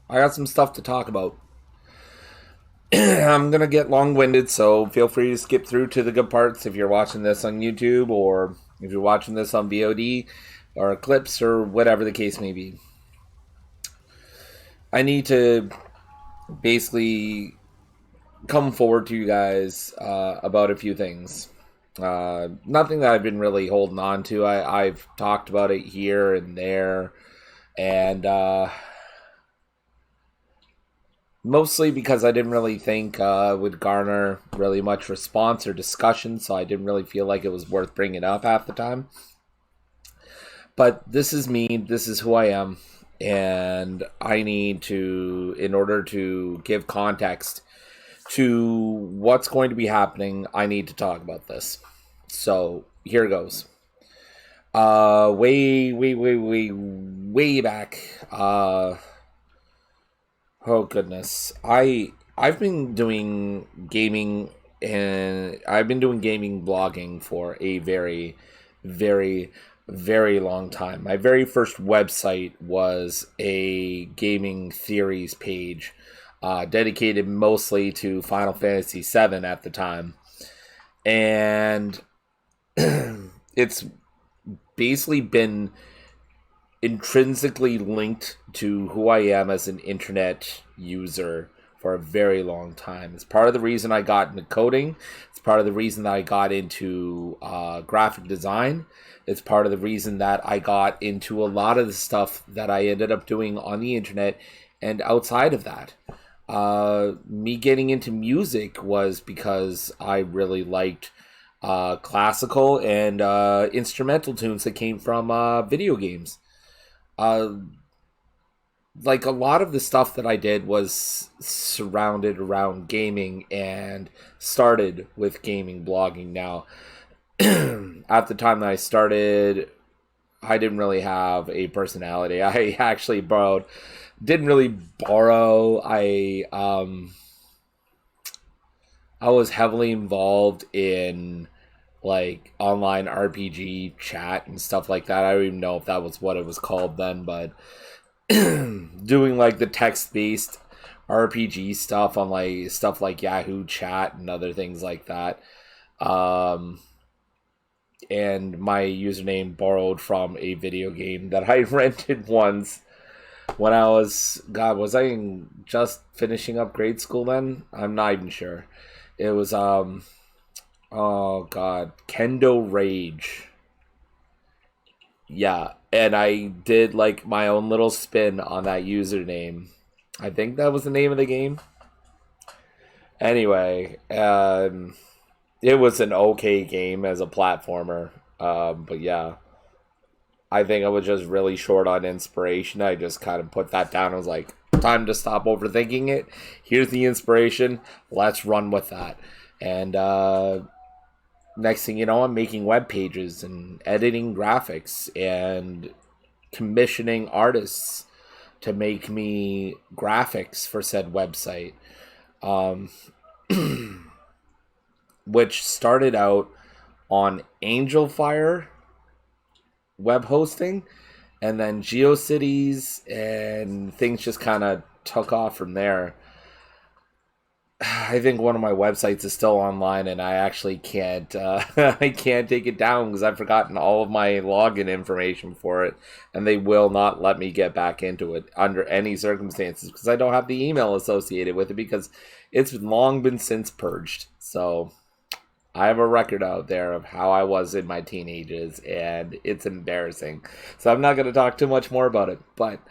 I got some stuff to talk about. I'm gonna get long-winded, so feel free to skip through to the good parts if you're watching this on YouTube or if you're watching this on VOD or clips or whatever the case may be. I need to basically come forward to you guys about a few things. Nothing that I've been really holding on to. I've talked about it here and there, and mostly because I didn't really think would garner really much response or discussion, so I didn't really feel like it was worth bringing up half the time. But this is me. This is who I am, and I need to, in order to give context to what's going to be happening, I need to talk about this. So here goes. Way back. Oh goodness, I've been doing gaming and I've been doing gaming blogging for a very, very long time. My very first website was a gaming theories page dedicated mostly to Final Fantasy VII at the time. And it's basically been intrinsically linked to who I am as an internet user for a very long time. It's part of the reason I got into coding. It's part of the reason that I got into graphic design. It's part of the reason that I got into a lot of the stuff that I ended up doing on the internet and outside of that. Me getting into music was because I really liked classical and instrumental tunes that came from video games. Like a lot of the stuff that I did was surrounded around gaming and started with gaming blogging. Now, at the time that I started, I didn't really have a personality. I actually didn't really borrow. I was heavily involved in like online RPG chat and stuff like that. I don't even know if that was what it was called then, but doing like the text-based RPG stuff on like stuff like Yahoo Chat and other things like that. Um, and my username borrowed from a video game that I rented once when I was, God, was I just finishing up grade school then? I'm not even sure. It was oh god, Kendo Rage. Yeah, and I did like my own little spin on that username. I think that was the name of the game. Anyway, it was an okay game as a platformer. But yeah, I think I was just really short on inspiration. I just kind of put that down. I was like, time to stop overthinking it. Here's the inspiration. Let's run with that. And next thing you know, I'm making web pages and editing graphics and commissioning artists to make me graphics for said website. Um, which started out on AngelFire web hosting, and then GeoCities, and things just kind of took off from there. I think one of my websites is still online, and I actually can't. I can't take it down because I've forgotten all of my login information for it, and they will not let me get back into it under any circumstances because I don't have the email associated with it because it's long been since purged. So I have a record out there of how I was in my teenagers, and it's embarrassing. So I'm not going to talk too much more about it. But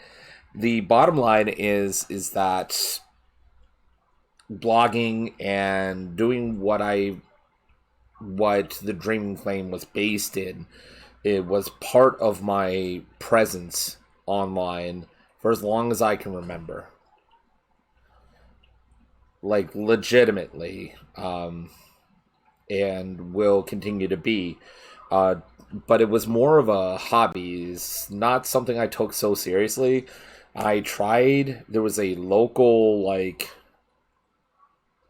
the bottom line is that blogging and doing what the Dreaming Flame was based in, it was part of my presence online for as long as I can remember. Like legitimately. And will continue to be. But it was more of a hobby. It's not something I took so seriously. I tried. There was a local like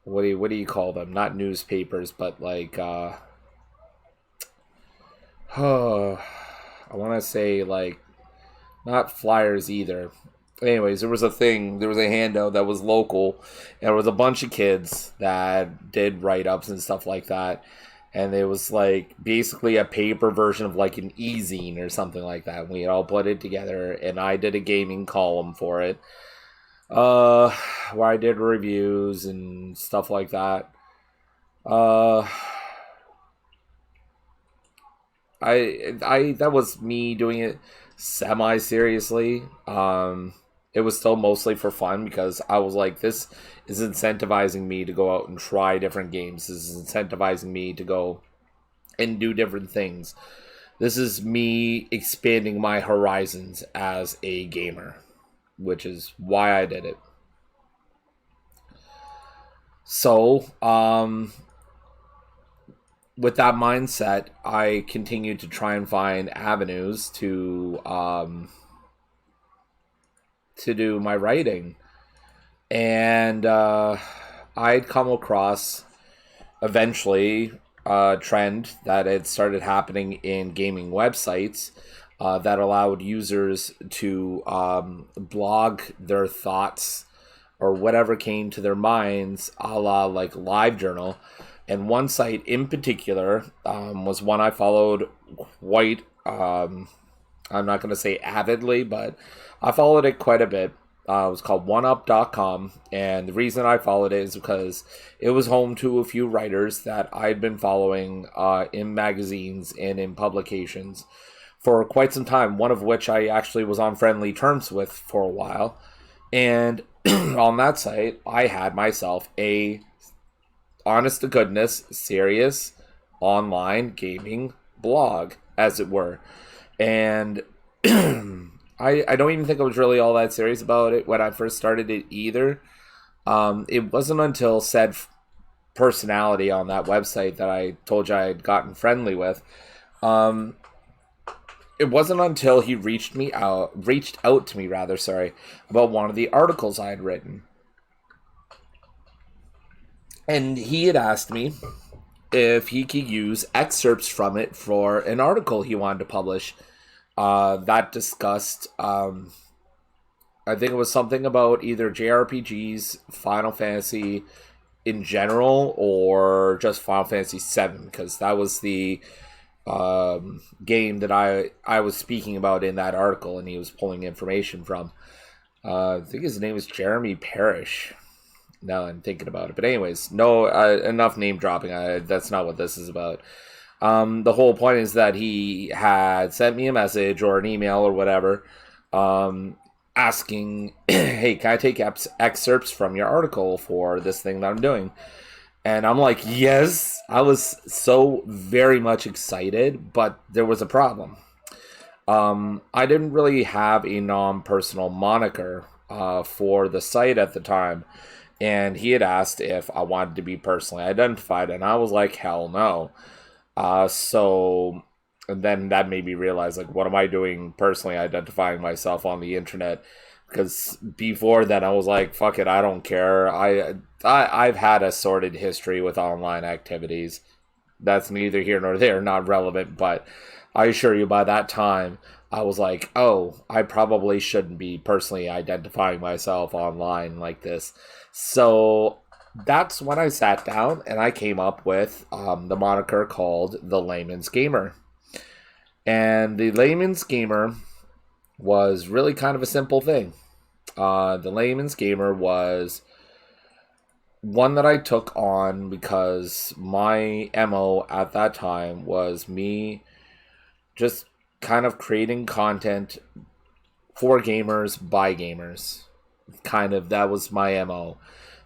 what do you call them? Not newspapers, but like I want to say like not flyers either. Anyways, there was a handout that was local, and there was a bunch of kids that did write ups and stuff like that. And it was like basically a paper version of like an e-zine or something like that. We all put it together, and I did a gaming column for it, uh, where I did reviews and stuff like that. Uh, I that was me doing it semi seriously. It was still mostly for fun because I was like, this is incentivizing me to go out and try different games. This is incentivizing me to go and do different things. This is me expanding my horizons as a gamer, which is why I did it. So, with that mindset, I continued to try and find avenues to do my writing, and I'd come across eventually a trend that had started happening in gaming websites that allowed users to blog their thoughts or whatever came to their minds, a la like LiveJournal. And one site in particular was one I followed quite, I'm not going to say avidly, but I followed it quite a bit. It was called OneUp.com, and the reason I followed it is because it was home to a few writers that I'd been following in magazines and in publications for quite some time, one of which I actually was on friendly terms with for a while. And on that site, I had myself a honest to goodness, serious online gaming blog, as it were. And I don't even think I was really all that serious about it when I first started it either. It wasn't until said personality on that website that I told you I had gotten friendly with. Um, it wasn't until he reached out to me rather, sorry, about one of the articles I had written. And he had asked me if he could use excerpts from it for an article he wanted to publish that discussed, I think it was something about either JRPGs, Final Fantasy in general, or just Final Fantasy VII, because that was the game that I was speaking about in that article, and he was pulling information from. I think his name is Jeremy Parrish. Now I'm thinking about it. But anyways, no, enough name dropping. That's not what this is about. The whole point is that he had sent me a message or an email or whatever asking, hey, can I take excerpts from your article for this thing that I'm doing? And I'm like, yes. I was so very much excited, but there was a problem. I didn't really have a non-personal moniker for the site at the time. And he had asked if I wanted to be personally identified, and I was like, hell no. So and then that made me realize, like, what am I doing personally identifying myself on the internet? Because before then, I was like, fuck it, I don't care. I've had a sordid history with online activities. That's neither here nor there, not relevant, but I assure you by that time, I was like, oh, I probably shouldn't be personally identifying myself online like this. So that's when I sat down and I came up with the moniker called the Layman's Gamer. And the Layman's Gamer was really kind of a simple thing. The Layman's Gamer was one that I took on because my MO at that time was me just kind of creating content for gamers by gamers. Kind of, that was my MO.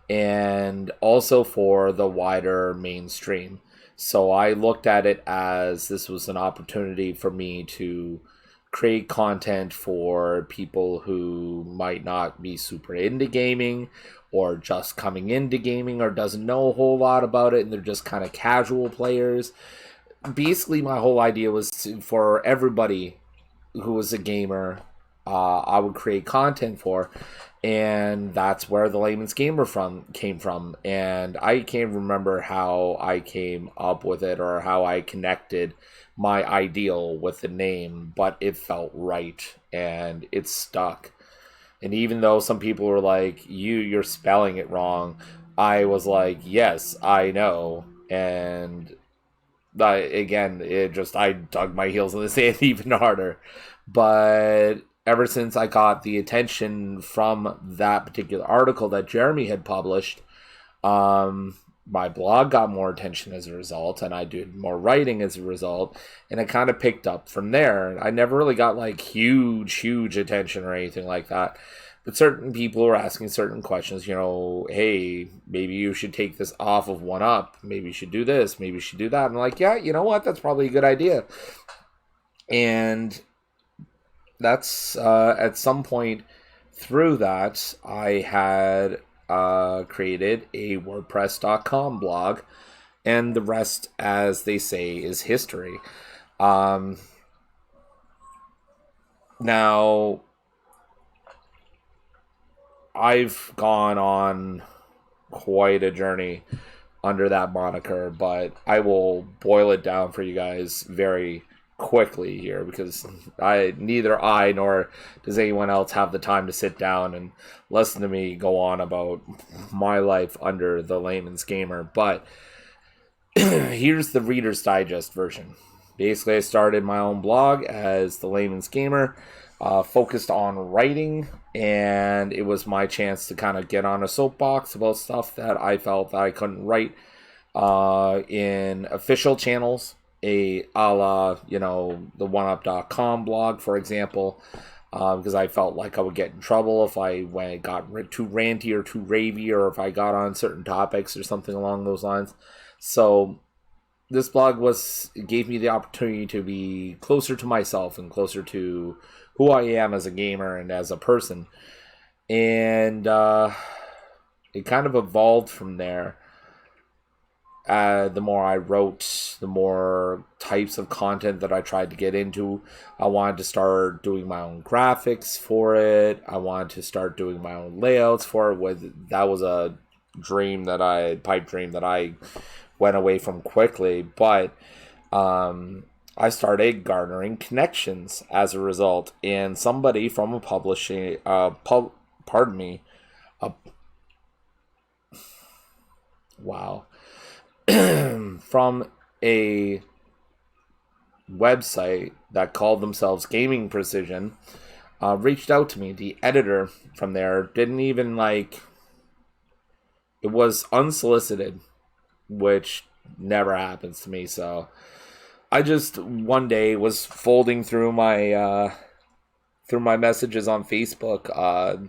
And also for the wider mainstream. So I looked at it as this was an opportunity for me to create content for people who might not be super into gaming or just coming into gaming or doesn't know a whole lot about it and they're just kind of casual players. Basically, my whole idea was for everybody who was a gamer, I would create content for, and that's where the Layman's Gamer came from. And I can't remember how I came up with it or how I connected my ideal with the name, but it felt right and it stuck. And even though some people were like, you're spelling it wrong, I was like, yes, I know. And I dug my heels in the sand even harder. But ever since I got the attention from that particular article that Jeremy had published, my blog got more attention as a result, and I did more writing as a result, and it kind of picked up from there. I never really got like huge attention or anything like that. But certain people were asking certain questions, hey, maybe you should take this off of One Up. Maybe you should do this. Maybe you should do that. And I'm like, yeah, you know what? That's probably a good idea. And that's at some point through that, I had created a WordPress.com blog, and the rest, as they say, is history. Now, I've gone on quite a journey under that moniker, but I will boil it down for you guys very quickly here, because neither I nor does anyone else have the time to sit down and listen to me go on about my life under the Layman's Gamer. But here's the Reader's Digest version. Basically, I started my own blog as the Layman's Gamer, focused on writing, and it was my chance to kind of get on a soapbox about stuff that I felt that I couldn't write in official channels, a la, the oneup.com blog, for example, because I felt like I would get in trouble if I got too ranty or too ravey, or if I got on certain topics or something along those lines. So this blog gave me the opportunity to be closer to myself and closer to who I am as a gamer and as a person. And it kind of evolved from there. The more I wrote, the more types of content that I tried to get into. I wanted to start doing my own graphics for it. I wanted to start doing my own layouts for it. That was a pipe dream that I went away from quickly. But I started garnering connections as a result. And somebody from a publishing, from a website that called themselves Gaming Precision, reached out to me. The editor from there didn't even it was unsolicited, which never happens to me. So I just one day was folding through my messages on Facebook,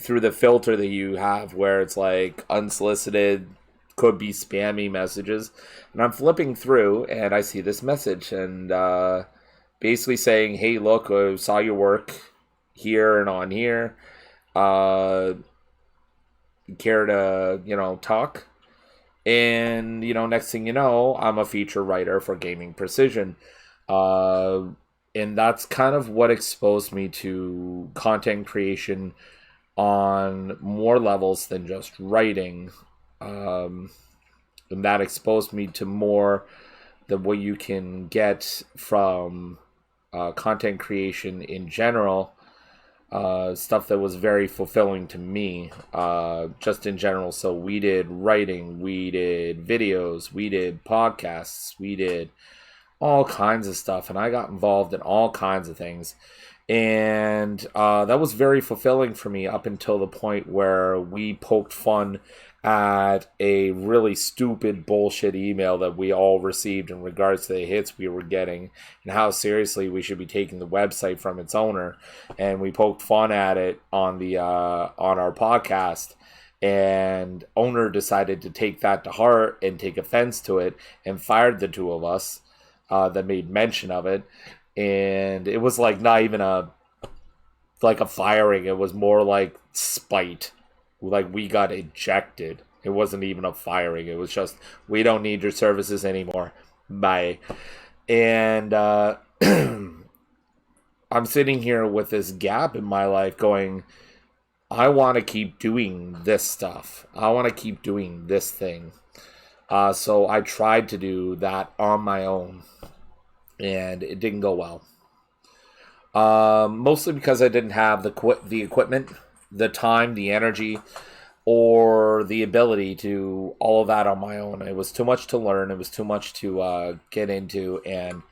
through the filter that you have where it's like unsolicited, could be spammy messages, and I'm flipping through and I see this message, and basically saying, hey, look, I saw your work here and on here, care to talk? And next thing you know, I'm a feature writer for Gaming Precision, and that's kind of what exposed me to content creation on more levels than just writing. And that exposed me to more than what you can get from content creation in general. Stuff that was very fulfilling to me, just in general. So we did writing, we did videos, we did podcasts, we did all kinds of stuff, and I got involved in all kinds of things. And that was very fulfilling for me up until the point where we poked fun at a really stupid bullshit email that we all received in regards to the hits we were getting and how seriously we should be taking the website from its owner. And we poked fun at it on our podcast, and owner decided to take that to heart and take offense to it and fired the two of us that made mention of it. And it was not even a firing. It was more like spite. We got ejected. It wasn't even a firing. It was just, we don't need your services anymore. Bye. And I'm sitting here with this gap in my life going, I want to keep doing this stuff. I want to keep doing this thing. So I tried to do that on my own, and it didn't go well. Mostly because I didn't have the equipment, the time, the energy, or the ability to all of that on my own. It was too much to learn. It was too much to get into, and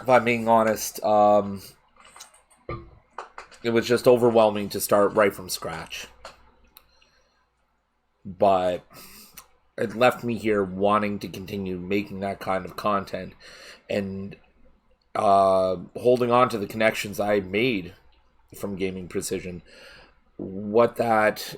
if I'm being honest, it was just overwhelming to start right from scratch. But it left me here wanting to continue making that kind of content and holding on to the connections I made from Gaming Precision. What that,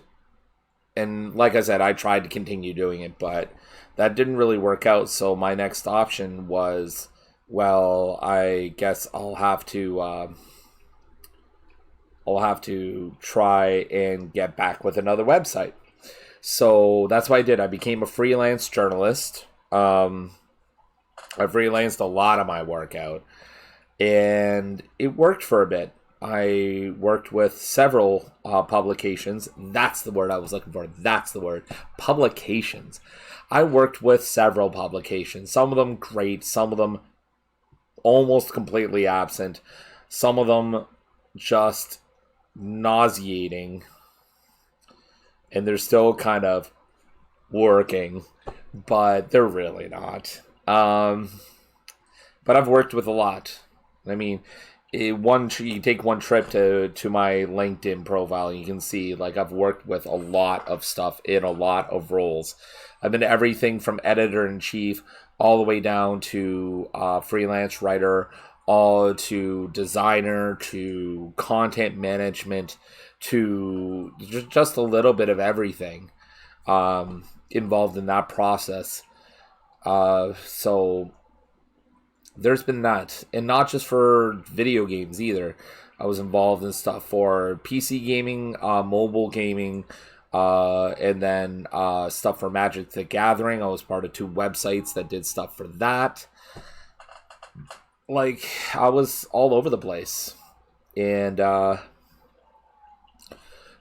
and like I said, I tried to continue doing it, but that didn't really work out. So my next option was, well, I guess I'll have to try and get back with another website. So that's what I did. I became a freelance journalist. I freelanced a lot of my work out, and it worked for a bit. I worked with several publications. That's the word I was looking for. That's the word. Publications. I worked with several publications. Some of them great. Some of them almost completely absent. Some of them just nauseating. And they're still kind of working, but they're really not. But I've worked with a lot. I mean, you take one trip to my LinkedIn profile, and you can see like I've worked with a lot of stuff in a lot of roles. I've been everything from editor-in-chief all the way down to freelance writer, all to designer, to content management, to just a little bit of everything involved in that process. So there's been that, and not just for video games either. I was involved in stuff for PC gaming, mobile gaming, and then stuff for Magic the Gathering. I was part of 2 websites that did stuff for that. Like, I was all over the place. And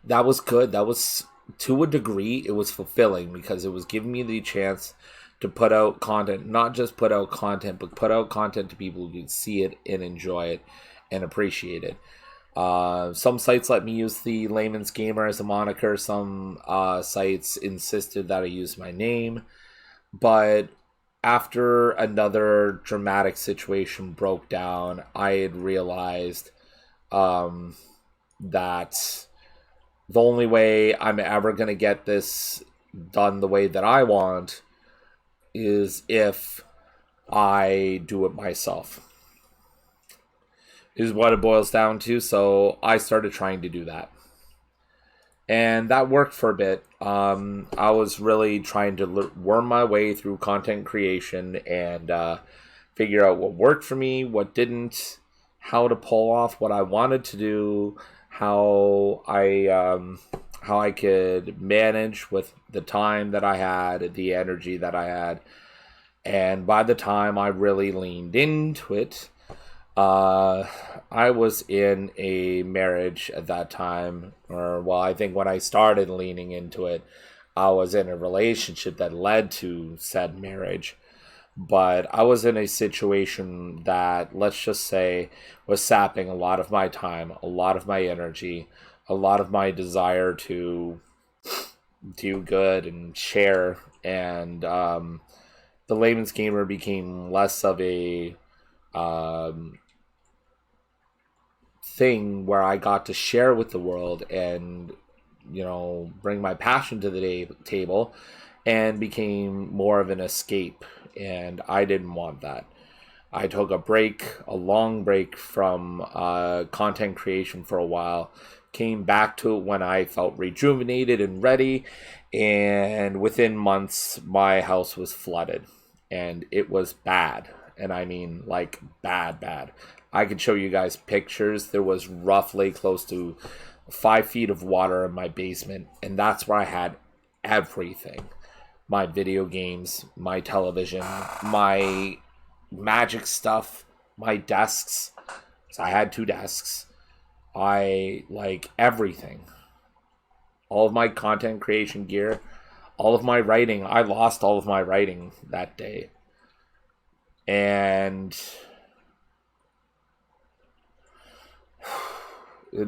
that was good. That was, to a degree, it was fulfilling because it was giving me the chance to put out content, not just put out content, but put out content to people who could see it and enjoy it and appreciate it. Some sites let me use the Layman's Gamer as a moniker. Some sites insisted that I use my name. But after another dramatic situation broke down, I had realized that the only way I'm ever going to get this done the way that I want is if I do it myself, is what it boils down to. So I started trying to do that. And that worked for a bit. I was really trying to worm my way through content creation and figure out what worked for me, what didn't, how to pull off what I wanted to do, how I could manage with the time that I had, the energy that I had. And by the time I really leaned into it, I was in a marriage at that time, or well, I think when I started leaning into it, I was in a relationship that led to said marriage. But I was in a situation that, let's just say, was sapping a lot of my time, a lot of my energy, a lot of my desire to do good and share. And the Layman's Gamer became less of a thing where I got to share with the world and, bring my passion to the table, and became more of an escape. And I didn't want that. I took a long break from content creation for a while, came back to it when I felt rejuvenated and ready, and within months, my house was flooded, and it was bad. And I mean, like, bad, bad. I could show you guys pictures. There was roughly close to 5 feet of water in my basement, and that's where I had everything. My video games, my television, my Magic stuff, my desks. So I had 2 desks. Everything. All of my content creation gear, all of my writing. I lost all of my writing that day. And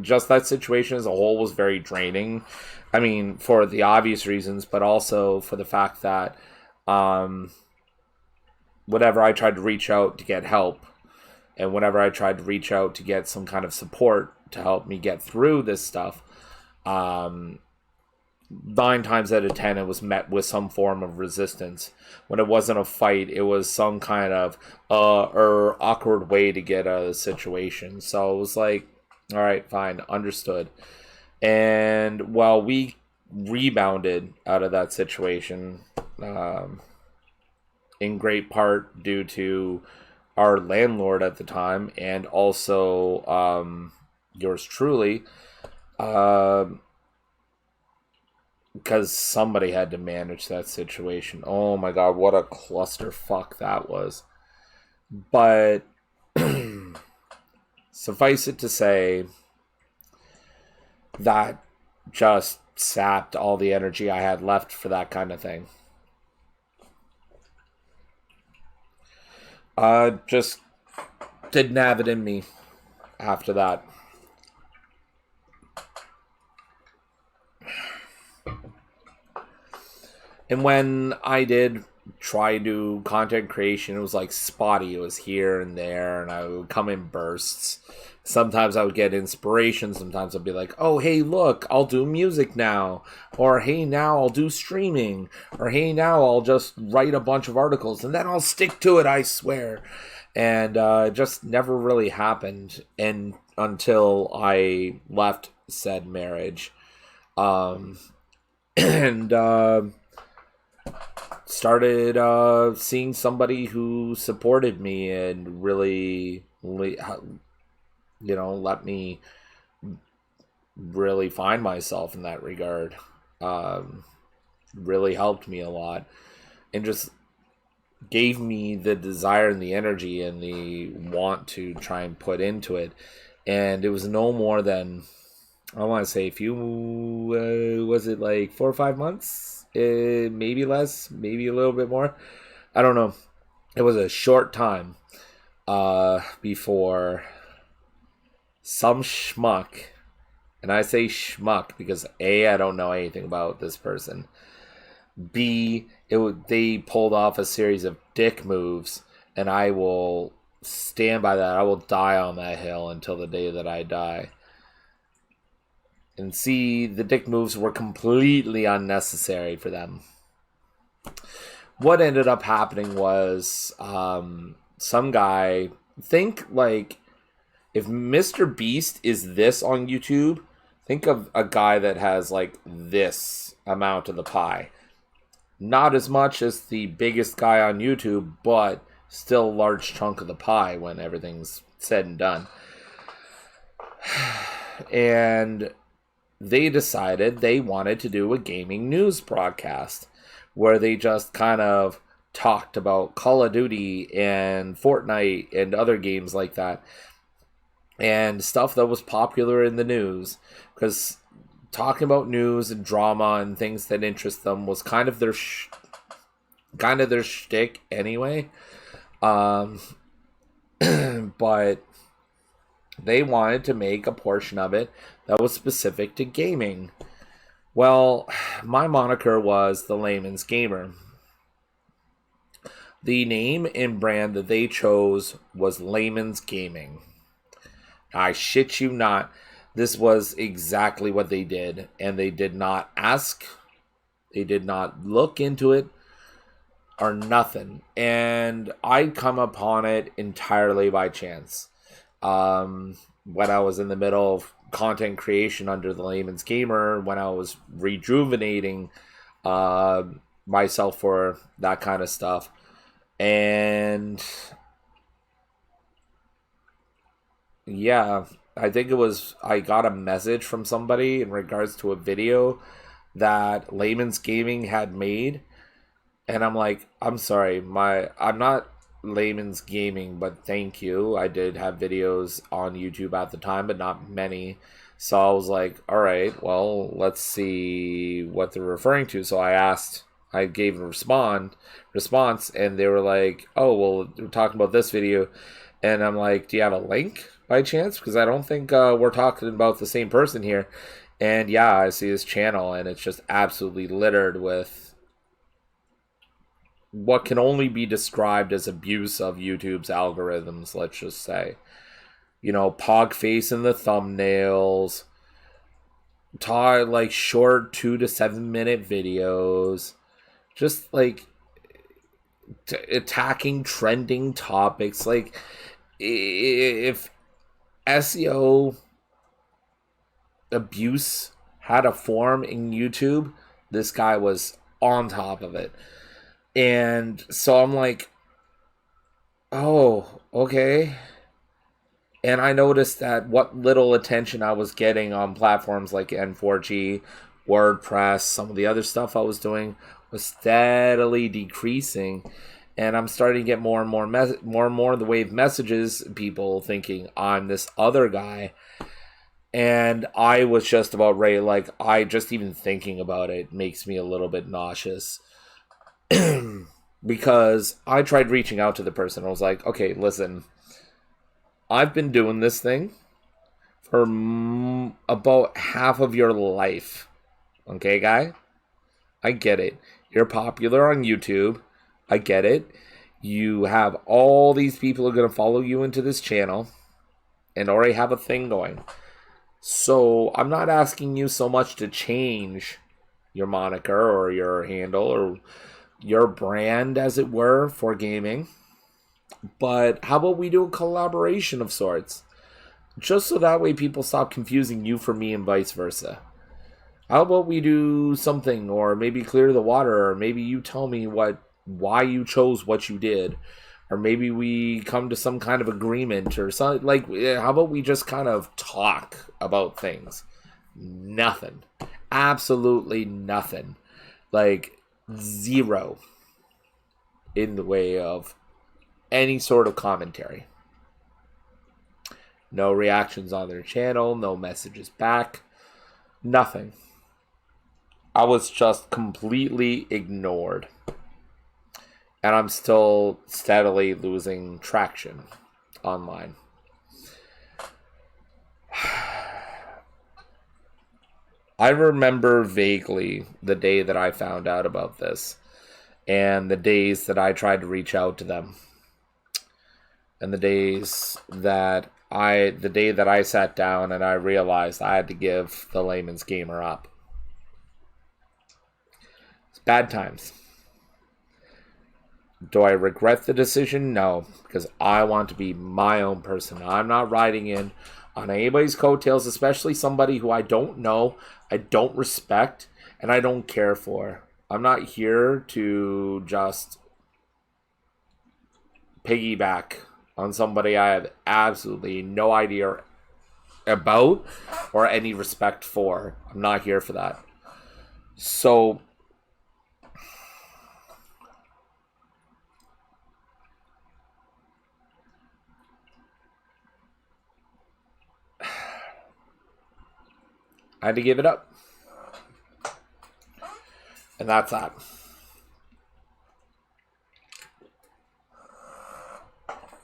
just that situation as a whole was very draining. I mean, for the obvious reasons, but also for the fact that whenever I tried to reach out to get help, and whenever I tried to reach out to get some kind of support to help me get through this stuff, 9 times out of 10, it was met with some form of resistance. When it wasn't a fight, it was some kind of awkward way to get out of the situation. So it was like, all right, fine, understood. And while we rebounded out of that situation, in great part due to our landlord at the time, and also yours truly, because somebody had to manage that situation. Oh my god, what a clusterfuck that was. But suffice it to say, that just sapped all the energy I had left for that kind of thing. Just didn't have it in me after that. And when I did try to do content creation, it was like spotty. It was here and there, and I would come in bursts. Sometimes I would get inspiration. Sometimes I'd be like, oh, hey, look, I'll do music now. Or, hey, now I'll do streaming. Or, hey, now I'll just write a bunch of articles, and then I'll stick to it, I swear. And it just never really happened until I left said marriage. And started seeing somebody who supported me and really, let me really find myself in that regard. Really helped me a lot and just gave me the desire and the energy and the want to try and put into it. And it was no more than, I want to say was it like 4 or 5 months? Maybe less, maybe a little bit more. I don't know. It was a short time before some schmuck, and I say schmuck because A, I don't know anything about this person. B, they pulled off a series of dick moves, and I will stand by that. I will die on that hill until the day that I die. And C, the dick moves were completely unnecessary for them. What ended up happening was some guy, think like if Mr. Beast is this on YouTube, think of a guy that has like this amount of the pie. Not as much as the biggest guy on YouTube, but still a large chunk of the pie when everything's said and done. And they decided they wanted to do a gaming news broadcast where they just kind of talked about Call of Duty and Fortnite and other games like that and stuff that was popular in the news, because talking about news and drama and things that interest them was kind of their shtick anyway. But they wanted to make a portion of it that was specific to gaming. Well, my moniker was the Layman's Gamer. The name and brand that they chose was Layman's Gaming. I shit you not, this was exactly what they did, and they did not ask, they did not look into it, or nothing. And I come upon it entirely by chance. When I was in the middle of content creation under the Layman's Gamer, when I was rejuvenating myself for that kind of stuff. And yeah, I think I got a message from somebody in regards to a video that Layman's Gaming had made. And I'm like, I'm sorry, I'm not Layman's Gaming, but thank you. I did have videos on YouTube at the time, but not many. So I was like, all right, well, let's see what they're referring to. So I gave a response, and they were like, oh, well, we're talking about this video. And I'm like, do you have a link by chance? Because I don't think we're talking about the same person here. And yeah, I see his channel, and it's just absolutely littered with what can only be described as abuse of YouTube's algorithms, let's just say. You know, pog face in the thumbnails, like short 2 to 7 minute videos, just like attacking trending topics. Like, if SEO abuse had a form in YouTube, this guy was on top of it. And so I'm like, oh, okay. And I noticed that what little attention I was getting on platforms like N4G, WordPress, some of the other stuff I was doing was steadily decreasing. And I'm starting to get more and more in the way of messages, people thinking I'm this other guy. And I was just about ready, like, I just even thinking about it makes me a little bit nauseous. Because I tried reaching out to the person. I was like, okay, listen, I've been doing this thing for about half of your life. Okay, guy? I get it. You're popular on YouTube. I get it. You have all these people who are going to follow you into this channel and already have a thing going. So I'm not asking you so much to change your moniker or your handle or your brand, as it were, for gaming. But how about we do a collaboration of sorts? Just so that way people stop confusing you for me and vice versa. How about we do something, or maybe clear the water, or maybe you tell me why you chose what you did, or maybe we come to some kind of agreement or something. Like, how about we just kind of talk about things? Nothing. Absolutely nothing. Like, zero in the way of any sort of commentary. No reactions on their channel, no messages back, nothing. I was just completely ignored. And I'm still steadily losing traction online. I remember vaguely the day that I found out about this, and the days that I tried to reach out to them, and the day that I sat down and I realized I had to give the Layman's Gamer up. It's bad times. Do I regret the decision? No, because I want to be my own person. I'm not riding in on anybody's coattails, especially somebody who I don't know, I don't respect, and I don't care for. I'm not here to just piggyback on somebody I have absolutely no idea about or any respect for. I'm not here for that. So I had to give it up. And that's that.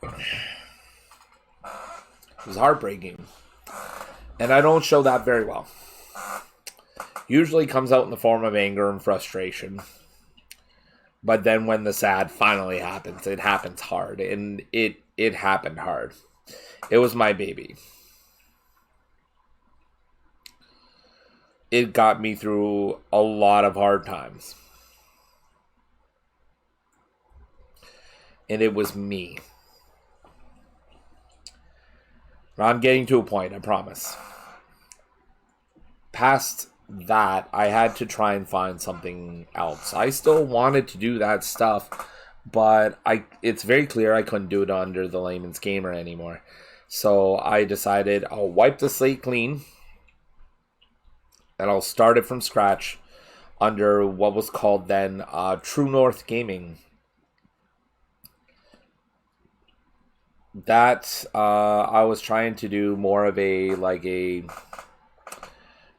It was heartbreaking. And I don't show that very well. Usually comes out in the form of anger and frustration. But then when the sad finally happens, it happens hard. And it happened hard. It was my baby. It got me through a lot of hard times. And it was me. I'm getting to a point, I promise. Past that, I had to try and find something else. I still wanted to do that stuff, but it's very clear I couldn't do it under the Layman's Gamer anymore. So I decided I'll wipe the slate clean, and I'll start it from scratch under what was called then True North Gaming. That I was trying to do more of a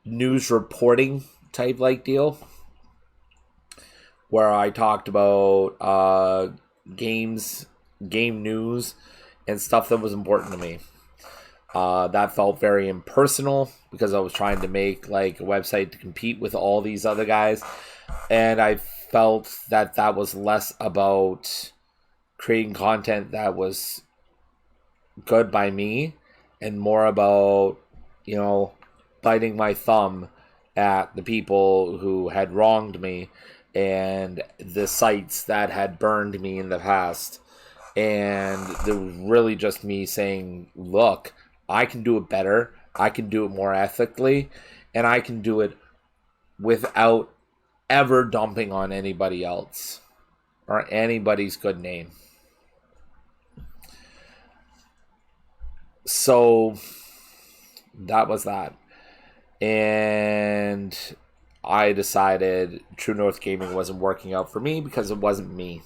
news reporting type like deal, where I talked about game news and stuff that was important to me. That felt very impersonal because I was trying to make like a website to compete with all these other guys, and I felt that that was less about creating content that was good by me and more about, you know, biting my thumb at the people who had wronged me and the sites that had burned me in the past. And it was really just me saying, look, I can do it better. I can do it more ethically. And I can do it without ever dumping on anybody else or anybody's good name. So that was that. And I decided True North Gaming wasn't working out for me because it wasn't me.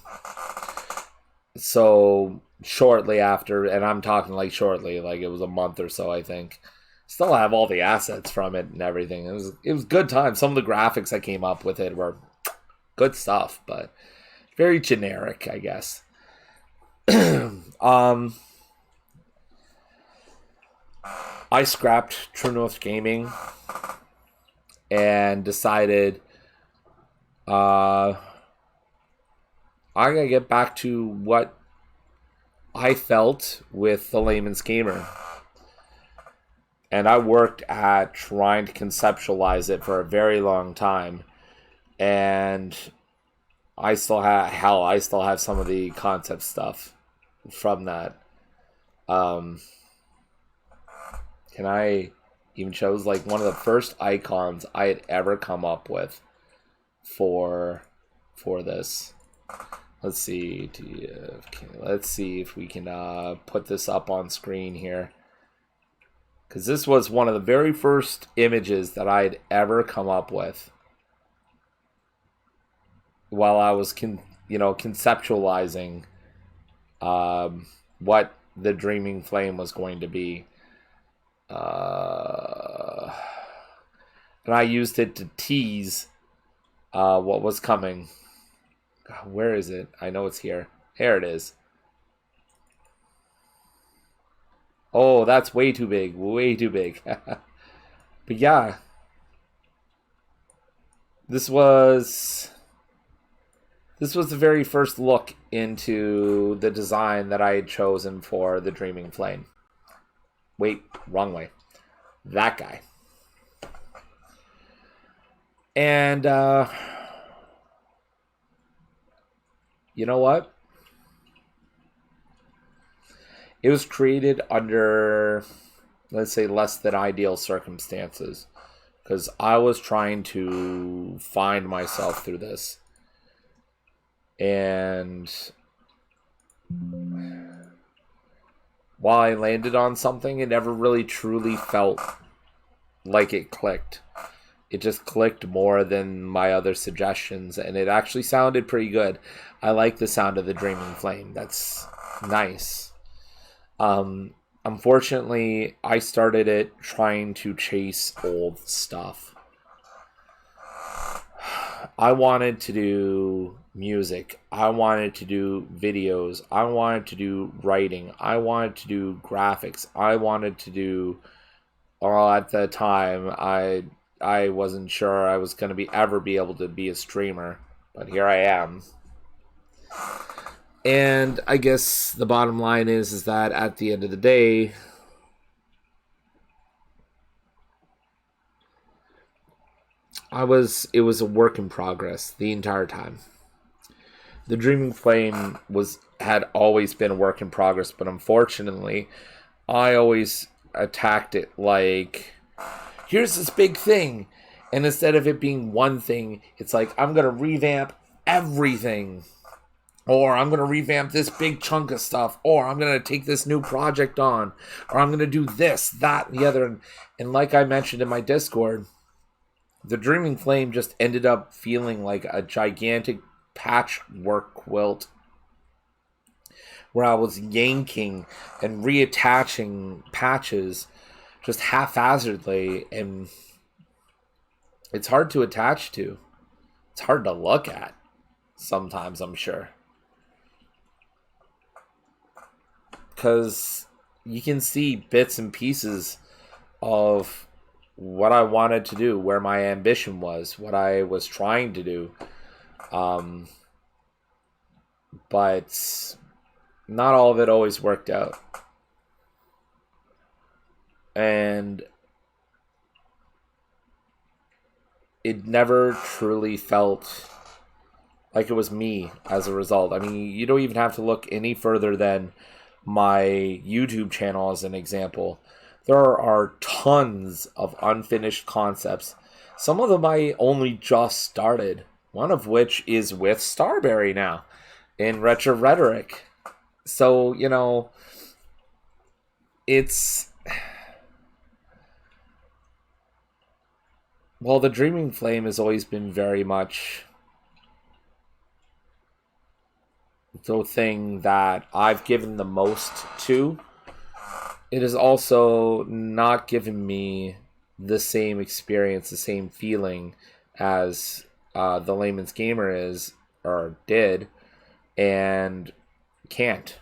So shortly after, and I'm talking like shortly, like it was a month or so, I think. Still have all the assets from it and everything. It was good time. Some of the graphics I came up with it were good stuff, but very generic, I guess. I scrapped True North Gaming and decided I gotta get back to what I felt with the Layman's Gamer. And I worked at trying to conceptualize it for a very long time. And I still have some of the concept stuff from that. Can I even show? It was like one of the first icons I had ever come up with for this. Let's see. Let's see if we can put this up on screen here. Because this was one of the very first images that I had ever come up with while I was conceptualizing what the Dreaming Flame was going to be. And I used it to tease what was coming. God, where is it? I know it's here. Here it is. Oh, that's way too big. Way too big. But yeah. This was the very first look into the design that I had chosen for the Dreaming Flame. Wait, wrong way. That guy. And, you know what? It was created under, let's say, less than ideal circumstances. Because I was trying to find myself through this. And while I landed on something, it never really truly felt like it clicked. It just clicked more than my other suggestions, and it actually sounded pretty good. I like the sound of the Dreaming Flame. That's nice. Unfortunately, I started it trying to chase old stuff. I wanted to do music. I wanted to do videos. I wanted to do writing. I wanted to do graphics. I wanted to do, well, at the time, I wasn't sure I was going to ever be able to be a streamer, but here I am. And I guess the bottom line is that at the end of the day, it was a work in progress the entire time. The Dreaming Flame had always been a work in progress, but unfortunately, I always attacked it like, here's this big thing. And instead of it being one thing, it's like, I'm going to revamp everything. Or I'm going to revamp this big chunk of stuff. Or I'm going to take this new project on. Or I'm going to do this, that, and the other. And like I mentioned in my Discord, the Dreaming Flame just ended up feeling like a gigantic patchwork quilt where I was yanking and reattaching patches just haphazardly, and it's hard to attach to. It's hard to look at sometimes, I'm sure. because you can see bits and pieces of what I wanted to do, where my ambition was, what I was trying to do. But not all of it always worked out. And it never truly felt like it was me as a result. I mean, you don't even have to look any further than my YouTube channel as an example. There are tons of unfinished concepts. Some of them I only just started. One of which is with Starberry now in Retro Rhetoric. So, it's... Well, the Dreaming Flame has always been very much the thing that I've given the most to. It has also not given me the same experience, the same feeling as the Layman's Gamer is, or did, and can't.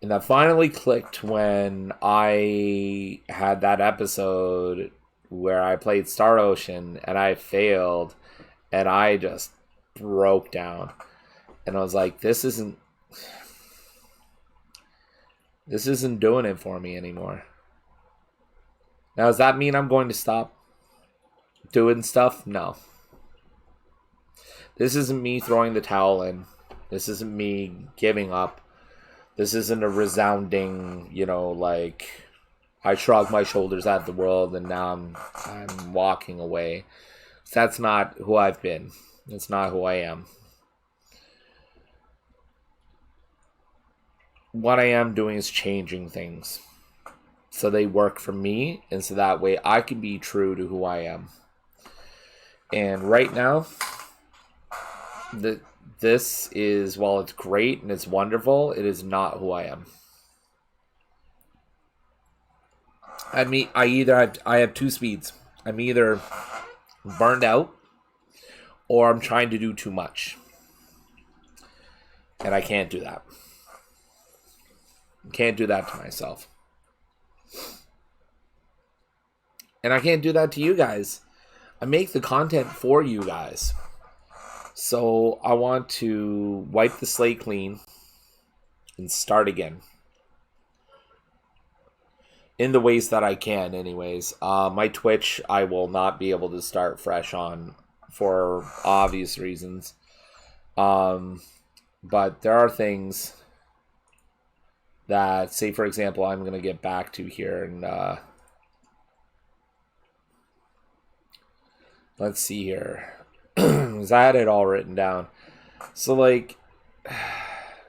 And that finally clicked when I had that episode where I played Star Ocean and I failed and I just broke down. And I was like, this isn't doing it for me anymore. Now, does that mean I'm going to stop doing stuff? No. This isn't me throwing the towel in. This isn't me giving up. This isn't a resounding, I shrug my shoulders at the world and now I'm walking away. That's not who I've been. That's not who I am. What I am doing is changing things so they work for me, and so that way I can be true to who I am. And right now, this is, while it's great and it's wonderful, it is not who I am. I have two speeds. I'm either burned out or I'm trying to do too much. And I can't do that. I can't do that to myself. And I can't do that to you guys. I make the content for you guys. So I want to wipe the slate clean and start again. In the ways that I can, anyways. My Twitch, I will not be able to start fresh on for obvious reasons. But there are things that, say, for example, I'm going to get back to here. And let's see here. Because I had it all written down. So,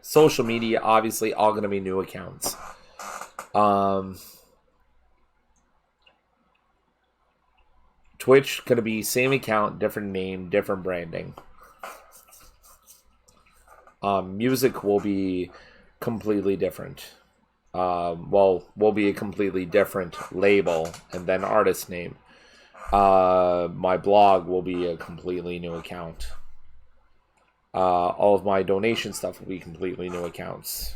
social media, obviously, all going to be new accounts. Twitch going to be same account, different name, different branding. Music will be completely different. Will be a completely different label and then artist name. My blog will be a completely new account. All of my donation stuff will be completely new accounts.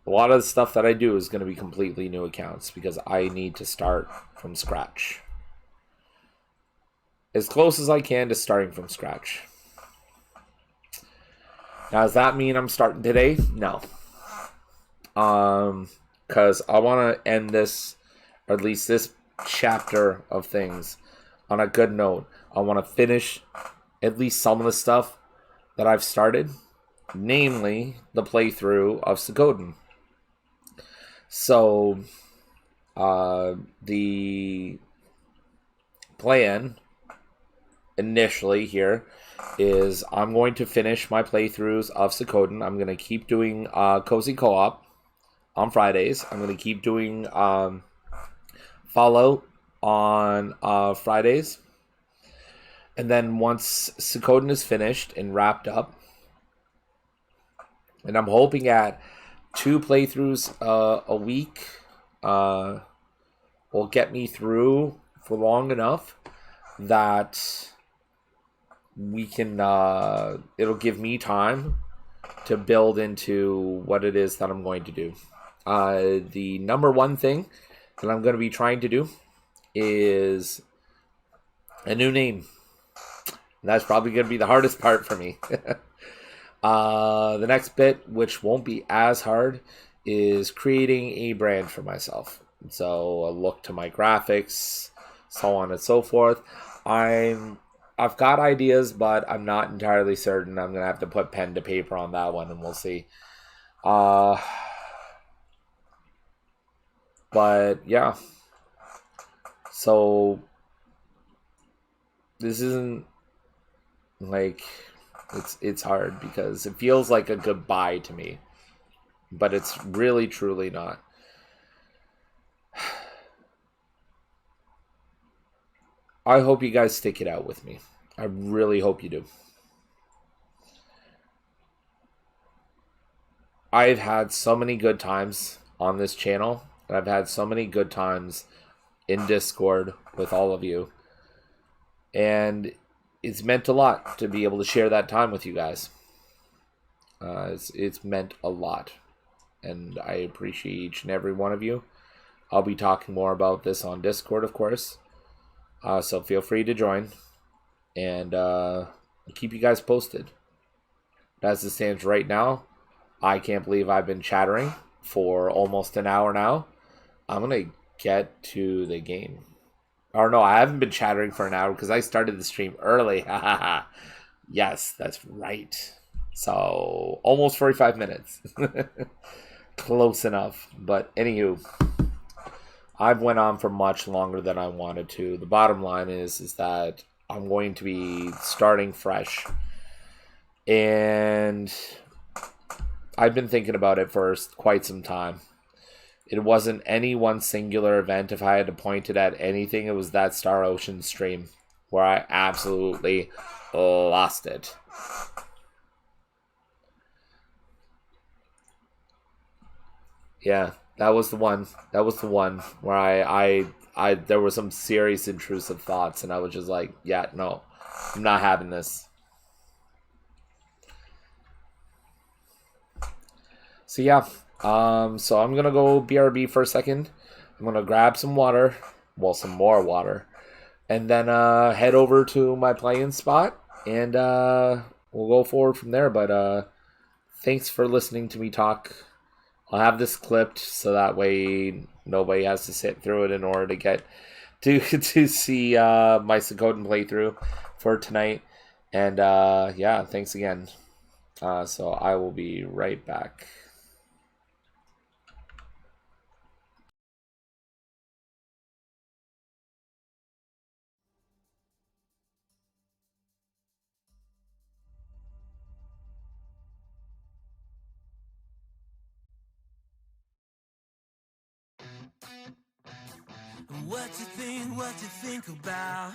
A lot of the stuff that I do is going to be completely new accounts because I need to start from scratch. As close as I can to starting from scratch. Now, does that mean I'm starting today? No. Because I want to end this, or at least this chapter of things, on a good note. I want to finish at least some of the stuff that I've started, namely the playthrough of Suikoden. So, the plan initially here is I'm going to finish my playthroughs of Suikoden. I'm going to keep doing Cozy Co-op on Fridays. I'm going to keep doing Fallout on Fridays. And then once Suikoden is finished and wrapped up, and I'm hoping at 2 playthroughs a week will get me through for long enough that we can it'll give me time to build into what it is that I'm going to do. The number one thing that I'm going to be trying to do is a new name. And that's probably going to be the hardest part for me. The next bit, which won't be as hard, is creating a brand for myself. So a look to my graphics, so on and so forth. I've got ideas, but I'm not entirely certain. I'm gonna have to put pen to paper on that one, and we'll see. Uh, but yeah. So this isn't like it's hard because it feels like a goodbye to me, but it's really truly not. I hope you guys stick it out with me. I really hope you do. I've had so many good times on this channel, and I've had so many good times in Discord with all of you. And it's meant a lot to be able to share that time with you guys. It's meant a lot. And I appreciate each and every one of you. I'll be talking more about this on Discord, of course. So feel free to join. And I'll keep you guys posted. As it stands right now, I can't believe I've been chattering for almost an hour now. I'm going to get to the game. Or no, I haven't been chattering for an hour because I started the stream early. Yes, that's right. So almost 45 minutes. Close enough. But anywho, I've went on for much longer than I wanted to. The bottom line is that I'm going to be starting fresh. And I've been thinking about it for quite some time. It wasn't any one singular event. If I had to point it at anything, it was that Star Ocean stream where I absolutely lost it. Yeah, that was the one. That was the one where I there were some serious intrusive thoughts, and I was just like, yeah, no, I'm not having this. So yeah, so I'm gonna go BRB for a second. I'm gonna grab some water, well, some more water, and then head over to my playing spot, and we'll go forward from there. But thanks for listening to me talk. I'll have this clipped so that way nobody has to sit through it in order to get to see my Suikoden playthrough for tonight. And yeah, thanks again. So I will be right back. What you think about